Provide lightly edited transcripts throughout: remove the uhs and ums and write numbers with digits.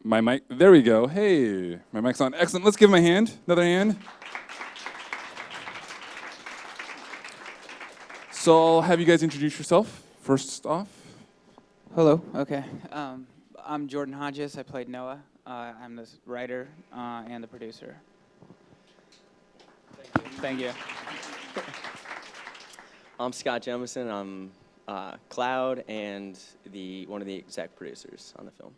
My mic, there we go. Hey, my mic's on. Excellent. Let's give him a hand. Another hand. So I'll have you guys introduce yourself first off. Hello. Okay. I'm Jordon Hodges. I played Noah. I'm the writer and the producer. Thank you. I'm Scott Jemison. I'm Cloud and one of the exec producers on the film.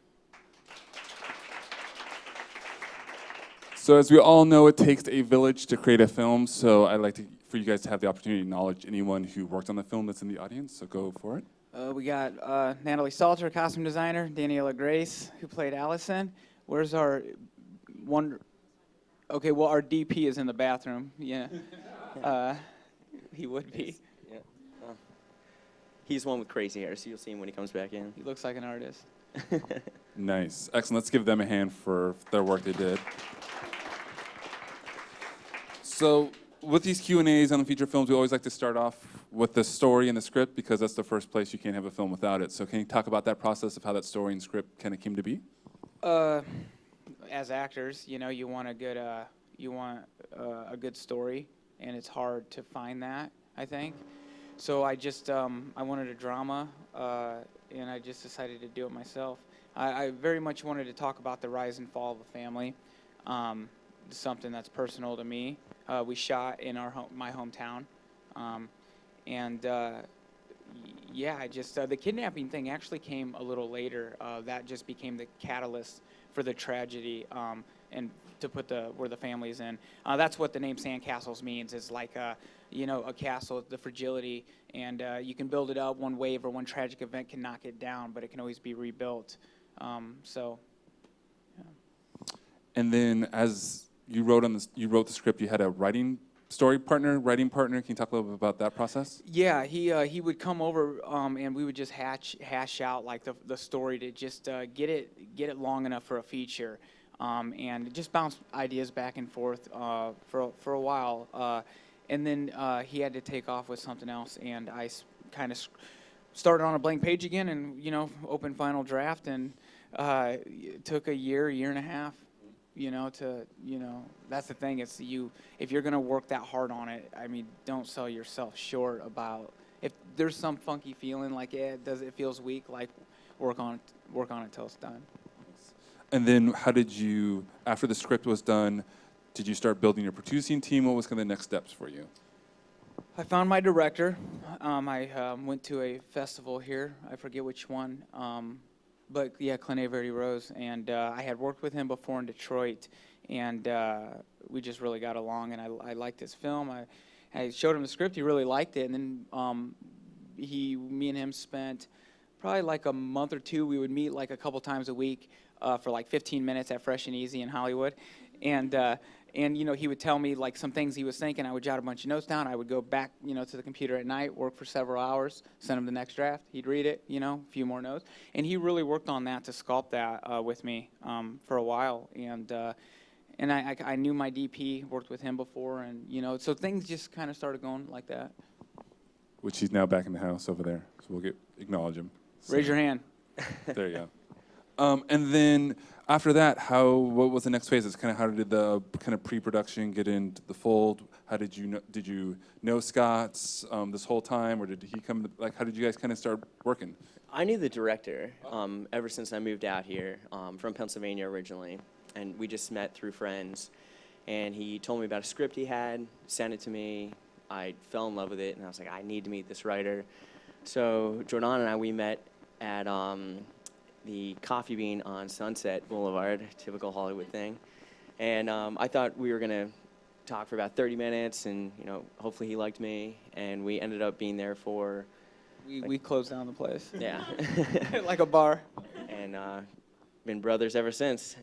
So as we all know, it takes a village to create a film. So I'd like for you guys to have the opportunity to acknowledge anyone who worked on the film that's in the audience. So go for it. We got Natalie Salter, costume designer, Daniela Grace, who played Allison. Where's our one? Okay, well, our DP is in the bathroom. Yeah, he would be. Yeah. He's the one with crazy hair, so you'll see him when he comes back in. He looks like an artist. Nice. Excellent. Let's give them a hand for their work they did. So with these Q&As on the feature films, we always like to start off with the story and the script because that's the first place you can't have a film without it. So can you talk about that process of how that story and script kind of came to be? As actors, you know, you want a good story, and it's hard to find that, I think. So I just I wanted a drama, and I just decided to do it myself. I very much wanted to talk about the rise and fall of a family, something that's personal to me. We shot in my hometown, yeah, I just the kidnapping thing actually came a little later. That just became the catalyst for the tragedy, and to put where the family's in. That's what the name Sandcastles means. It's like a castle, the fragility, and you can build it up. One wave or one tragic event can knock it down, but it can always be rebuilt. Yeah. And then as you wrote the script, you had a writing partner. Can you talk a little bit about that process? Yeah, he would come over, and we would just hash out like the story to just get it long enough for a feature, and just bounce ideas back and forth for a while, and then he had to take off with something else, and I kind of started on a blank page again, and open final draft, and it took a year and a half. That's the thing. It's if you're gonna work that hard on it, I mean, don't sell yourself short about if there's some funky feeling like it feels weak, like work on it till it's done. And then how did you, after the script was done, did you start building your producing team? What was kind of the next steps for you? I found my director. I went to a festival here. I forget which one. But yeah, Clint Verde Rose, and I had worked with him before in Detroit, and we just really got along, and I liked his film. I showed him the script, he really liked it, and then me and him spent probably like a month or two. We would meet like a couple times a week for like 15 minutes at Fresh and Easy in Hollywood, and he would tell me like some things he was thinking. I would jot a bunch of notes down. I would go back, to the computer at night, work for several hours, send him the next draft. He'd read it, a few more notes, and he really worked on that to sculpt that with me for a while. And I knew my DP, worked with him before, and so things just kind of started going like that. Which he's now back in the house over there, so we'll acknowledge him. So, raise your hand. There you go. And then after that, what was the next phase? It's kind of how did the kind of pre-production get into the fold? How did you know Scott this whole time, or did he come? How did you guys kind of start working? I knew the director ever since I moved out here from Pennsylvania originally, and we just met through friends. And he told me about a script he had, sent it to me. I fell in love with it, and I was like, I need to meet this writer. So Jordon and we met at the Coffee Bean on Sunset Boulevard, typical Hollywood thing. And I thought we were going to talk for about 30 minutes, and hopefully he liked me. And we ended up being there for... We closed down the place. Yeah. Like a bar. And been brothers ever since.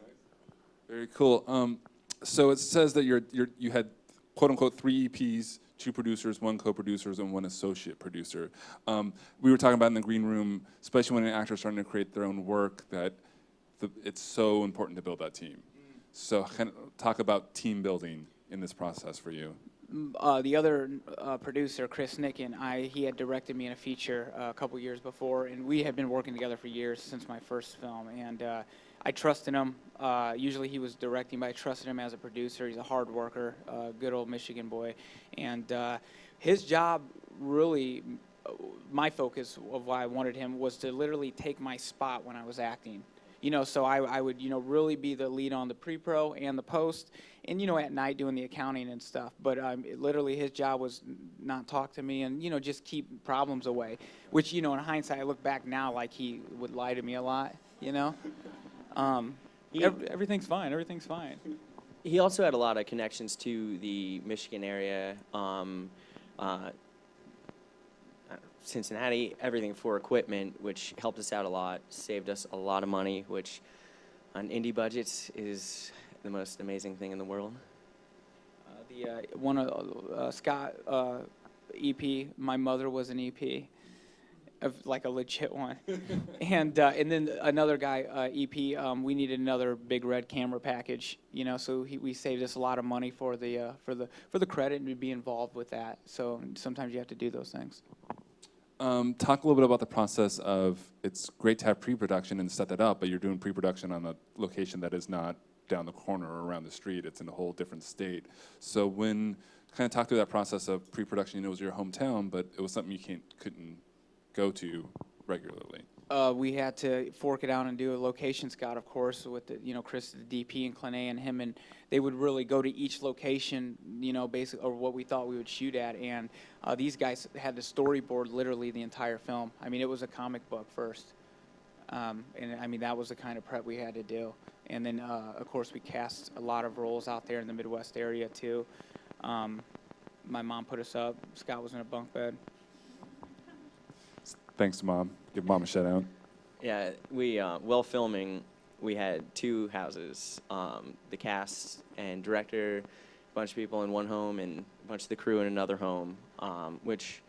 Very cool. So it says that you had, quote unquote, 3 EPs, 2 producers, 1 co-producers, and 1 associate producer. We were talking about in the green room, especially when an actor is starting to create their own work, that it's so important to build that team. So kind of talk about team building in this process for you. The other producer, Chris Nicken, he had directed me in a feature a couple years before, and we had been working together for years since my first film. And I trusted him. Usually he was directing, but I trusted him as a producer. He's a hard worker, good old Michigan boy. And his job really, my focus of why I wanted him was to literally take my spot when I was acting. So I would, really be the lead on the pre-pro and the post, and, at night doing the accounting and stuff. But literally his job was not talk to me and, just keep problems away, which, in hindsight, I look back now like he would lie to me a lot, Everything's fine. Everything's fine. He also had a lot of connections to the Michigan area, Cincinnati, everything for equipment, which helped us out a lot, saved us a lot of money, which on indie budgets is the most amazing thing in the world. Scott EP, my mother was an EP, like a legit one, and then another guy EP. We needed another big red camera package, so we saved us a lot of money for the credit and to be involved with that. So sometimes you have to do those things. Talk a little bit about the process of, it's great to have pre-production and set that up, but you're doing pre-production on a location that is not down the corner or around the street. It's in a whole different state. So kind of talk through that process of pre-production. It was your hometown, but it was something you couldn't go to regularly. We had to fork it out and do a location scout, of course, with Chris, the DP, and Clint and him, and they would really go to each location, basically, or what we thought we would shoot at. And these guys had the storyboard literally the entire film. I mean, it was a comic book first, and that was the kind of prep we had to do. And then, of course, we cast a lot of roles out there in the Midwest area too. My mom put us up. Scott was in a bunk bed. Thanks, Mom. Give Mom a shout out. Yeah, we while filming, we had two houses. The cast and director, a bunch of people in one home, and a bunch of the crew in another home, which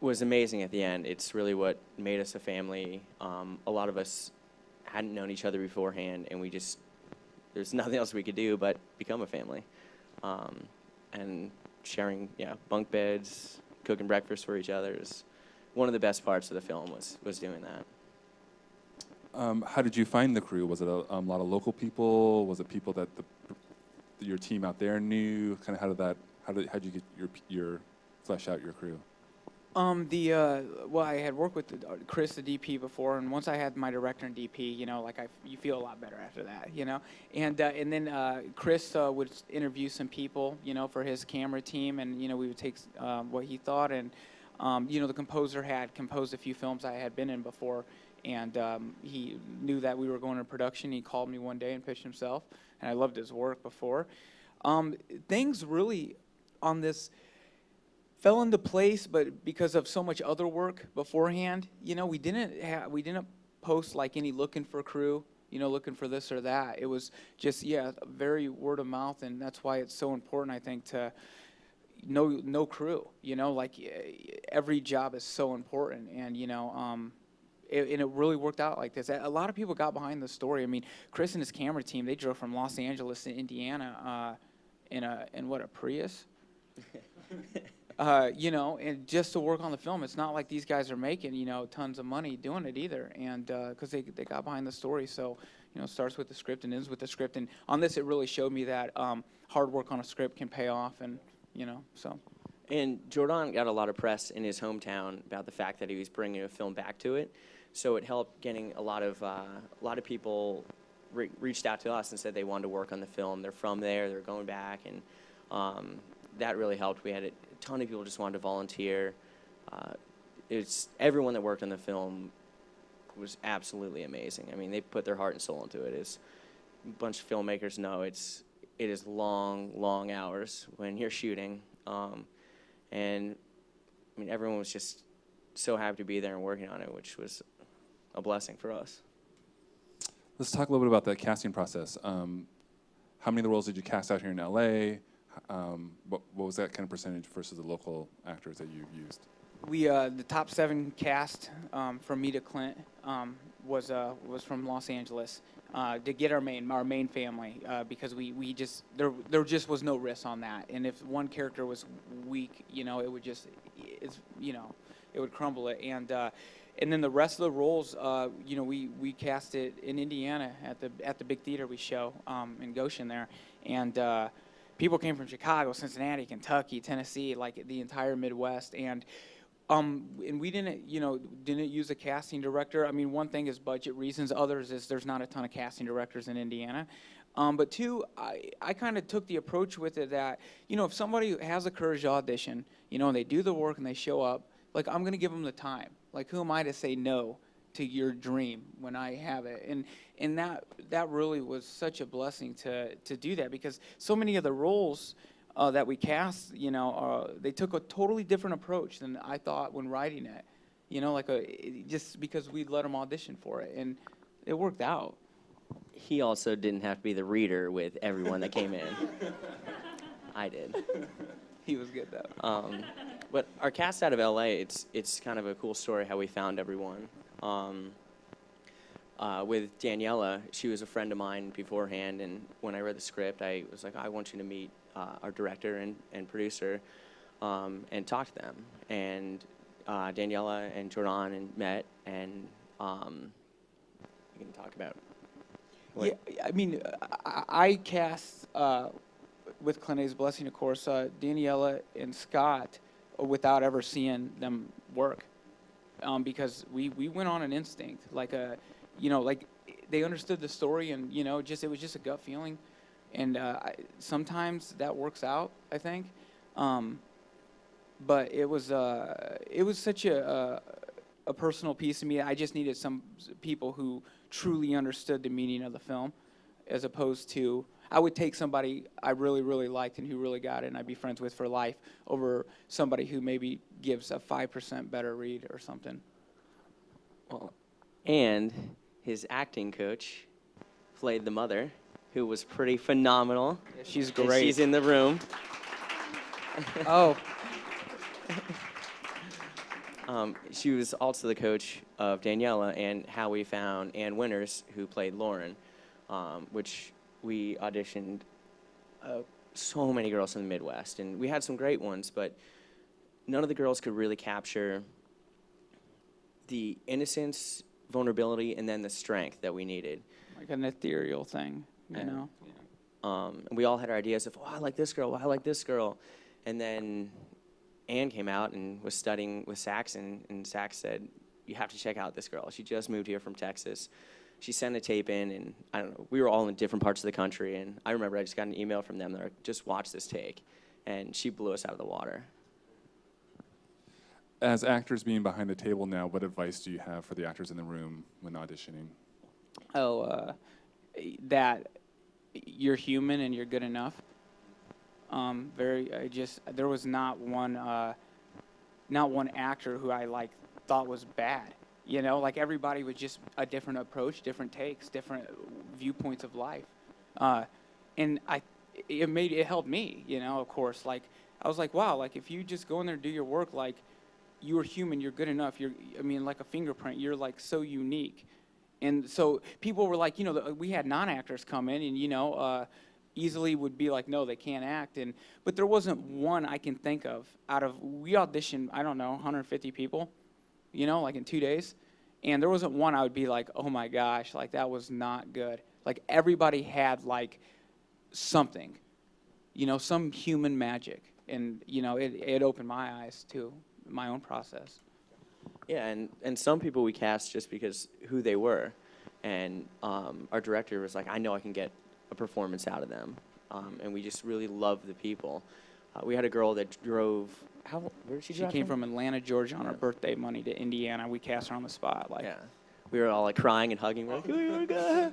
was amazing at the end. It's really what made us a family. A lot of us hadn't known each other beforehand, and there's nothing else we could do but become a family. And sharing, bunk beds, cooking breakfast for each other is one of the best parts of the film was doing that. How did you find the crew? Was it a lot of local people? Was it people that your team out there knew? Kind of how did you get your flesh out your crew? I had worked with Chris, the DP, before, and once I had my director and DP, you feel a lot better after that, And then Chris would interview some people, for his camera team, and we would take what he thought, and the composer had composed a few films I had been in before, and he knew that we were going to production. He called me one day and pitched himself, and I loved his work before. Things really on this fell into place, but because of so much other work beforehand, we didn't post like any looking for crew, looking for this or that. It was just very word of mouth, and that's why it's so important, I think, to no crew. Every job is so important, and and it really worked out like this. A lot of people got behind the story. I mean, Chris and his camera team, they drove from Los Angeles to Indiana in a Prius. And just to work on the film. It's not like these guys are making, tons of money doing it either. And because they got behind the story. So, it starts with the script and ends with the script. And on this, it really showed me that hard work on a script can pay off. And, so. And Jordon got a lot of press in his hometown about the fact that he was bringing a film back to it. So it helped getting a lot of people reached out to us and said they wanted to work on the film. They're from there. They're going back. And that really helped. We had a ton of people just wanted to volunteer. Everyone that worked on the film was absolutely amazing. I mean, they put their heart and soul into it. As a bunch of filmmakers know, it is long hours when you're shooting. And I mean, everyone was just so happy to be there and working on it, which was a blessing for us. Let's talk a little bit about the casting process. How many of the roles did you cast out here in LA? What was that kind of percentage versus the local actors that you used? The top 7 cast, from me to Clint, was from Los Angeles to get our main family because we just there just was no risk on that. And if one character was weak, it would just it would crumble it. And then the rest of the roles, we cast it in Indiana at the big theater we show in Goshen there, and people came from Chicago, Cincinnati, Kentucky, Tennessee, like the entire Midwest, and we didn't use a casting director. I mean, one thing is budget reasons. Others is there's not a ton of casting directors in Indiana. But two, I kind of took the approach with it that, if somebody has a courage to audition, and they do the work and they show up, like, I'm going to give them the time. Like, who am I to say no to your dream when I have it? And that really was such a blessing to do that, because so many of the roles that we cast, they took a totally different approach than I thought when writing it. Just because we let them audition for it, and it worked out. He also didn't have to be the reader with everyone that came in. I did. He was good though. But our cast out of LA, it's kind of a cool story how we found everyone. With Daniela, she was a friend of mine beforehand, and when I read the script, I was like, I want you to meet our director and producer and talk to them. And Daniela and Jordon met, and we can talk about. Yeah, I mean, I cast with Clene's blessing, of course, Daniela and Scott without ever seeing them work, because we went on an instinct, like they understood the story, and it was just a gut feeling, and sometimes that works out, I think, but it was such a personal piece to me. I just needed some people who truly understood the meaning of the film, as opposed to I would take somebody I really, really liked and who really got it and I'd be friends with for life over somebody who maybe gives a 5% better read or something. Well, and his acting coach played the mother, who was pretty phenomenal. Yeah, she's And great. she's in the room. Oh. She was also the coach of Daniela and Howie found Ann Winters, who played Lauren, which we auditioned so many girls from the Midwest. And we had some great ones, but none of the girls could really capture the innocence, vulnerability, and then the strength that we needed. Like an ethereal thing, you know? And we all had our ideas of, I like this girl, I like this girl. And then Anne came out and was studying with Saxon, and Sax said, you have to check out this girl. She just moved here from Texas. She sent a tape in, and I don't know, we were all in different parts of the country, and I remember I just got an email from them that were, just watch this take, and she blew us out of the water. As actors being behind the table now, what advice do you have for the actors in the room when auditioning? That you're human and you're good enough. There was not one actor who I thought was bad. Like everybody was just a different approach, different takes, different viewpoints of life. And it helped me, of course. Like, I was like, wow, like if you just go in there and do your work, like you're human, you're good enough. Like a fingerprint, you're like so unique. And so people were like, we had non-actors come in and, easily would be like, no, they can't act. But there wasn't one I can think of we auditioned, I don't know, 150 people, like in 2 days. And there wasn't one I would be like, oh my gosh, like that was not good. Like everybody had like something, some human magic. And, it opened my eyes to my own process. Yeah, and some people we cast just because who they were. And our director was like, I know I can get a performance out of them. And we just really loved the people. We had a girl that drove, where did she drive? She came from Atlanta, Georgia on her birthday money to Indiana. We cast her on the spot. Yeah. We were all like crying and hugging. We're like, oh my God.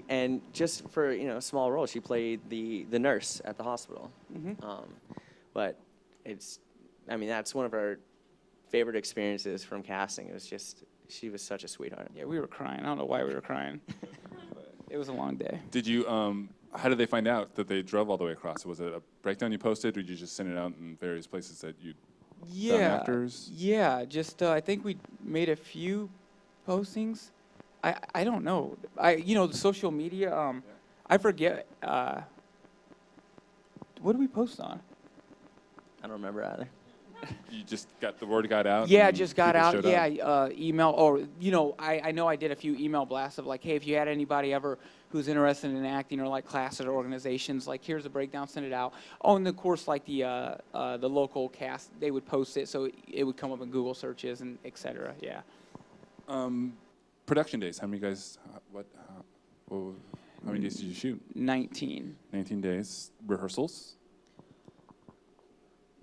And just for, a small role, she played the nurse at the hospital. Mm-hmm. But that's one of our favorite experiences from casting. It was just, she was such a sweetheart. Yeah, we were crying. I don't know why we were crying. But it was a long day. Did you, how did they find out that they drove all the way across? Was it a breakdown you posted, or did you just send it out in various places that you found actors? Yeah, just I think we made a few postings, I don't know. The social media, I forget, what do we post on? I don't remember either. You just got the word got out? Yeah, and just got people out. showed Yeah, up? email, or I know I did a few email blasts of like, hey, if you had anybody ever who's interested in acting or like classes or organizations, like here's a breakdown, send it out. Oh, and of course, like the local cast, they would post it, so it would come up in Google searches and et cetera. Yeah. Production days. How many guys? How many days did you shoot? 19. 19 days. Rehearsals?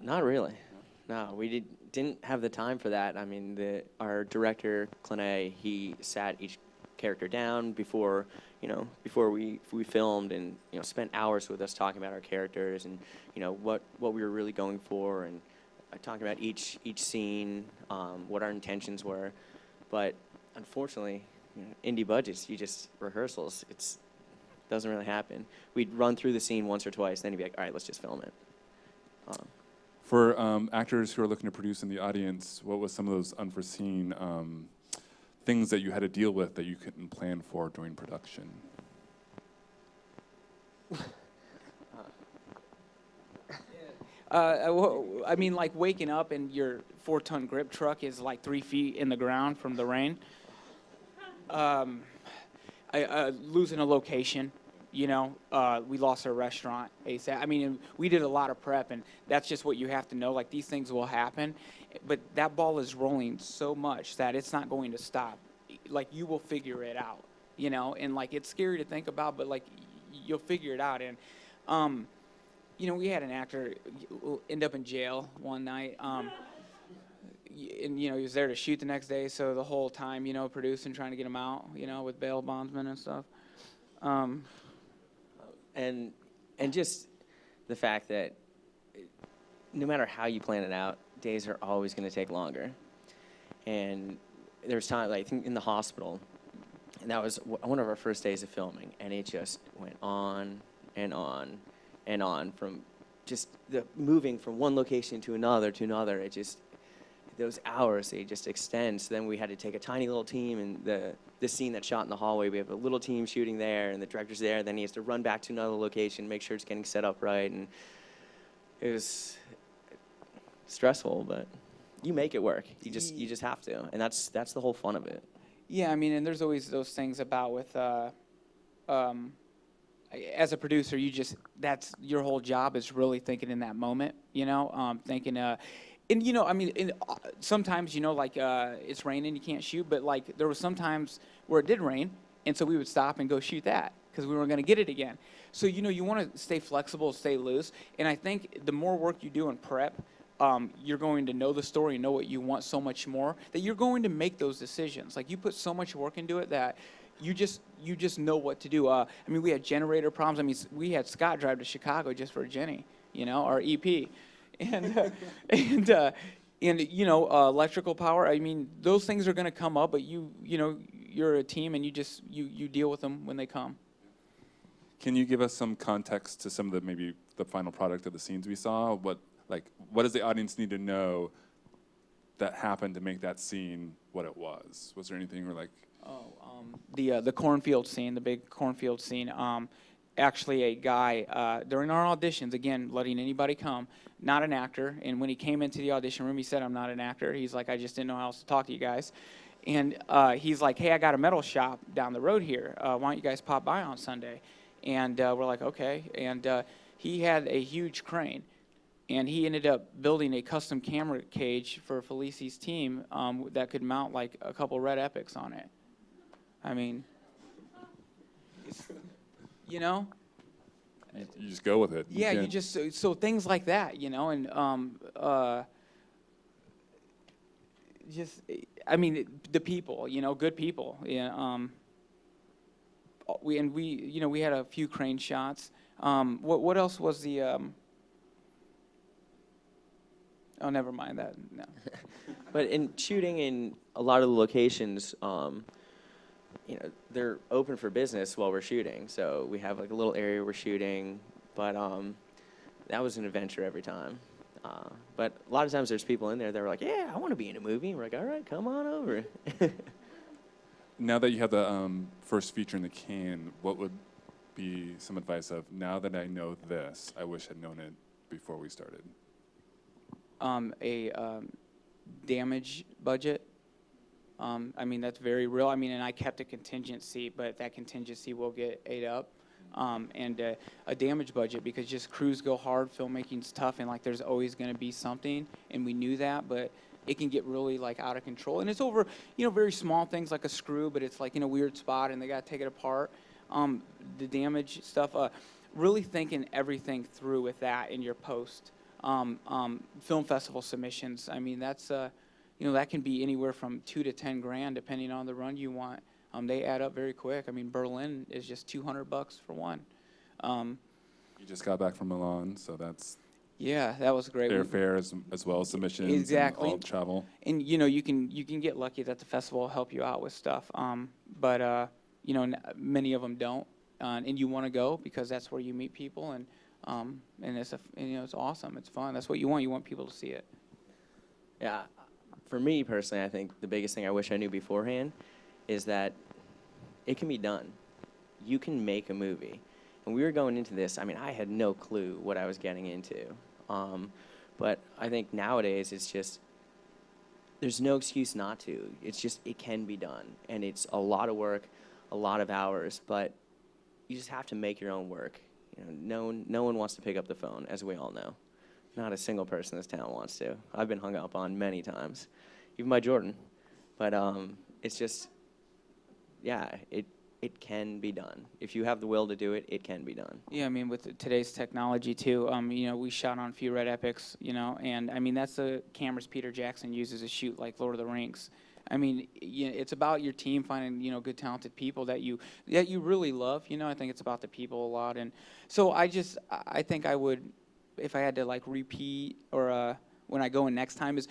Not really. No, we didn't have the time for that. I mean, our director, Clane, he sat each character down before we filmed, and spent hours with us talking about our characters and what we were really going for, and talking about each scene, what our intentions were. But unfortunately, indie budgets, rehearsals, doesn't really happen. We'd run through the scene once or twice, then you'd be like, all right, let's just film it. For actors who are looking to produce in the audience, what was some of those unforeseen things that you had to deal with that you couldn't plan for during production? I mean, like waking up and your 4-ton grip truck is like 3 feet in the ground from the rain. Losing a location, we lost our restaurant ASAP. I mean, we did a lot of prep, and that's just what you have to know. Like, these things will happen, but that ball is rolling so much that it's not going to stop. Like, you will figure it out, and like, it's scary to think about, but like, you'll figure it out. And, we had an actor end up in jail one night. And, he was there to shoot the next day, so the whole time, producing, trying to get him out, with bail bondsmen and stuff. And just the fact that no matter how you plan it out, days are always going to take longer. And there's times, like, I think in the hospital, and that was one of our first days of filming, and it just went on and on and on, from just the moving from one location to another. It just, those hours, they just extend. So then we had to take a tiny little team, and the scene that's shot in the hallway, we have a little team shooting there, and the director's there. Then he has to run back to another location, make sure it's getting set up right, and it was stressful, but you make it work. You just have to, and that's the whole fun of it. Yeah, I mean, and there's always those things about with, as a producer, that's your whole job is really thinking in that moment, thinking, and, I mean, sometimes, like, it's raining, you can't shoot, but, like, there was some times where it did rain, and so we would stop and go shoot that, because we weren't going to get it again. So, you want to stay flexible, stay loose, and I think the more work you do in prep, you're going to know the story and know what you want so much more, that you're going to make those decisions. Like, you put so much work into it that you just know what to do. I mean, we had generator problems. I mean, we had Scott drive to Chicago just for Jenny, our EP. And electrical power. I mean, those things are going to come up, but you're a team, and you deal with them when they come. Can you give us some context to some of maybe the final product of the scenes we saw? What does the audience need to know that happened to make that scene what it was? Was there anything where the cornfield scene, the big cornfield scene. Actually, a guy during our auditions, again, letting anybody come, not an actor. And when he came into the audition room, he said, "I'm not an actor." He's like, "I just didn't know how else to talk to you guys." And he's like, "Hey, I got a metal shop down the road here. Why don't you guys pop by on Sunday?" And we're like, "Okay." And he had a huge crane, and he ended up building a custom camera cage for Felici's team that could mount like a couple Red Epics on it. I mean, you just go with it. Yeah, you just so things like that, and just I mean the people, good people. Yeah, we had a few crane shots. What else was the? Oh, never mind that. No. But in shooting in a lot of the locations, they're open for business while we're shooting. So we have like a little area we're shooting, but that was an adventure every time. But a lot of times there's people in there that are like, "Yeah, I want to be in a movie." We're like, "All right, come on over." now that you have the first feature in the can, what would be some advice of, now that I know this, I wish I'd known it before we started? A damage budget. I mean, that's very real. I mean, and I kept a contingency, but that contingency will get ate up. And a damage budget, because just crews go hard, filmmaking's tough, and like there's always going to be something, and we knew that, but it can get really like out of control. And it's over, very small things like a screw, but it's like in a weird spot, and they got to take it apart. The damage stuff, really thinking everything through with that in your post. Film festival submissions, I mean, that's, that can be anywhere from $2 to $10 grand depending on the run you want. They add up very quick. I mean, Berlin is just $200 for one. You just got back from Milan, so that's Yeah, that was great. airfare as well as submissions, Exactly. and all travel. And you can get lucky that the festival will help you out with stuff. But many of them don't, and you want to go because that's where you meet people, and it's awesome. It's fun. That's what you want. You want people to see it. Yeah, for me personally, I think the biggest thing I wish I knew beforehand is that it can be done. You can make a movie. And we were going into this, I mean, I had no clue what I was getting into. But I think nowadays it's just, there's no excuse not to. It's just, it can be done. And it's a lot of work, a lot of hours, but you just have to make your own work. No one wants to pick up the phone, as we all know. Not a single person in this town wants to. I've been hung up on many times, even by Jordon. But it's just, yeah, it can be done. If you have the will to do it, it can be done. Yeah, I mean, with today's technology too, we shot on a few red epics, and I mean that's the cameras Peter Jackson uses to shoot like Lord of the Rings. I mean, it's about your team finding good talented people that you really love. I think it's about the people a lot, and so I think I would, if I had to like repeat or when I go in next time, is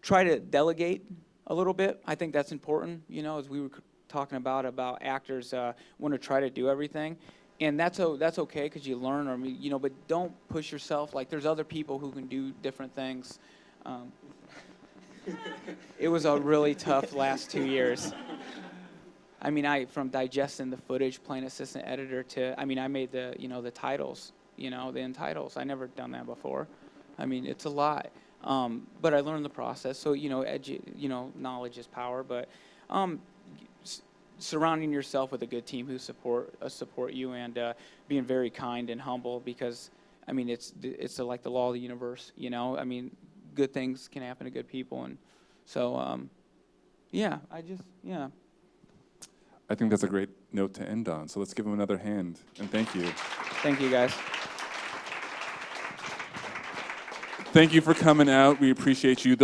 try to delegate a little bit. I think that's important. As we were talking about actors want to try to do everything, and that's okay because you learn, but don't push yourself. Like there's other people who can do different things. It was a really tough last 2 years. I mean, from digesting the footage, playing assistant editor to, I made the the titles, the end titles. I never done that before. I mean, it's a lot, but I learned the process. So knowledge is power, but. Surrounding yourself with a good team who support you, and being very kind and humble, because I mean it's like the law of the universe. I mean, good things can happen to good people, and so I think that's a great note to end on. So let's give him another hand, and thank you. Thank you, guys. Thank you for coming out. We appreciate you.